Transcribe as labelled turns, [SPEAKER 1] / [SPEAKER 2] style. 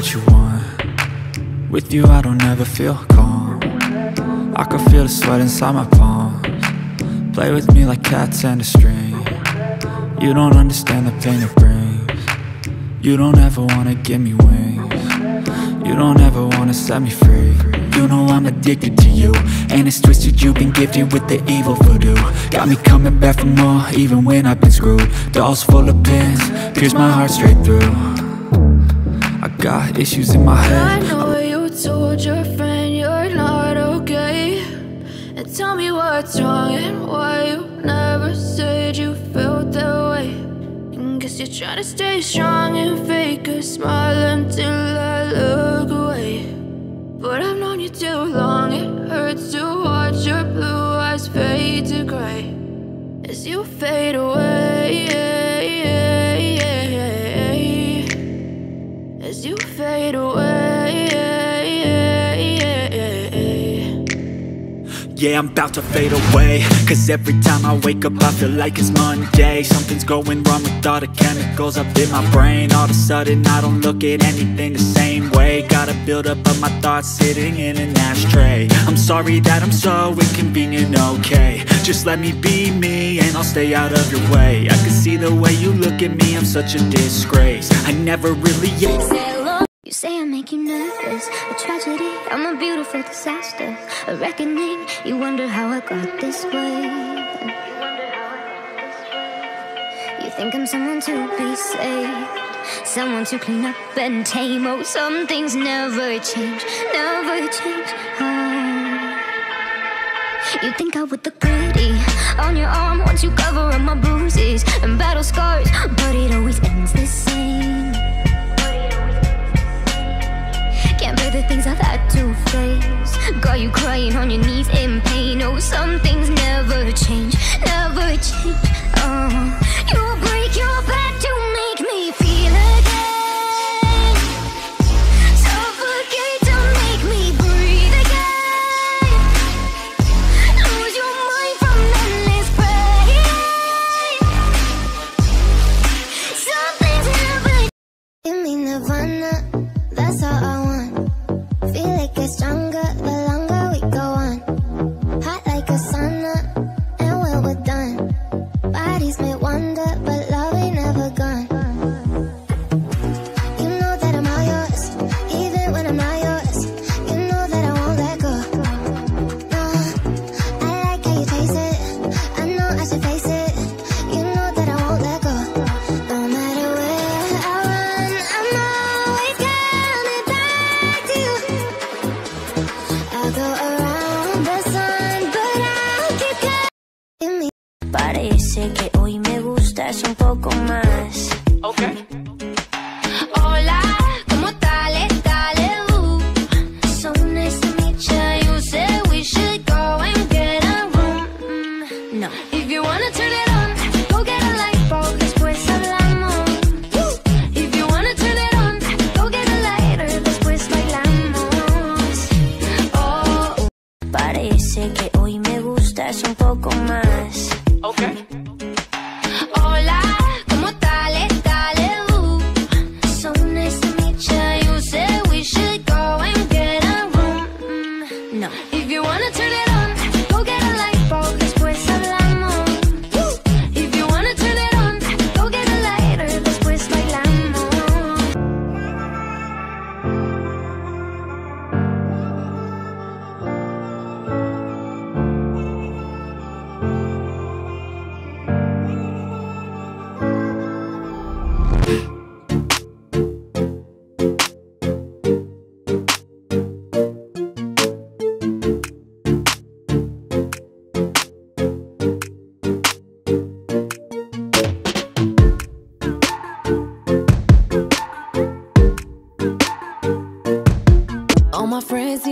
[SPEAKER 1] what you want. With you I don't ever feel calm. I can feel the sweat inside my palms. Play with me like cats and a string. You don't understand the pain it brings. You don't ever wanna give me wings. You don't ever wanna set me free. You know I'm addicted to you, and it's twisted, you've been gifted with the evil voodoo. Got me coming back for more, even when I've been screwed. Dolls full of pins, pierce my heart straight through. I got issues in my head.
[SPEAKER 2] I know you told your friend you're not okay, and tell me what's wrong and why you never said you felt that way. And guess you're trying to stay strong and fake a smile until I look away. But I've known you too long, it hurts to watch your blue eyes fade to gray as you fade away, as you fade away.
[SPEAKER 1] Yeah, I'm about to fade away, cause every time I wake up I feel like it's Monday. Something's going wrong with all the chemicals up in my brain. All of a sudden I don't look at anything the same way. Gotta build up of my thoughts sitting in an ashtray. I'm sorry that I'm so inconvenient, okay. Just let me be me and I'll stay out of your way. I can see the way you look at me, I'm such a disgrace. I never really
[SPEAKER 3] You say I make you nervous, a tragedy, I'm a beautiful disaster, a reckoning, you wonder how I got this way. You think I'm someone to be saved, someone to clean up and tame. Oh, some things never change, never change. Oh. You think I would look pretty on your arm once you cover up my bruises and battle scars, but it always ends the same. Can't bear the things I've had to face. Got you crying on your knees in pain. Oh, some things never change, never change. Oh, you break your back to make me feel again. Suffocate to make me breathe again. Lose your mind from endless pain. Some things never. Give me nirvana, that's all I want. Feel like it's stronger the longer we go on. Hot like a sauna, and when we're done, bodies may wander, but love ain't never gone. You know that I'm all yours, even when I'm not yours. You know that I won't let go. No, I like how you taste it, I know I should face it. You know that I won't let go. No matter where I run, I'm always coming back to you. I'll go around the sun, but I'll keep coming me. Parece que hoy me gustas un poco más.
[SPEAKER 1] Okay.
[SPEAKER 2] Hola, ¿cómo tal? So nice to meet ya. You said we should go and get a room.
[SPEAKER 3] No.
[SPEAKER 2] If you wanna turn it on, go get a light bulb, después hablamos. If you wanna turn it on, go get a lighter, después bailamos. Oh,
[SPEAKER 3] Parece que hoy me gustas un poco más.
[SPEAKER 1] Okay.
[SPEAKER 2] hola, ¿cómo tal? So nice to meet ya. You said we should go and get a room.
[SPEAKER 3] No.
[SPEAKER 2] If you wanna turn it on, go get a light bulb, después hablamos. If you wanna turn it on, go get a lighter, después bailamos. All my friends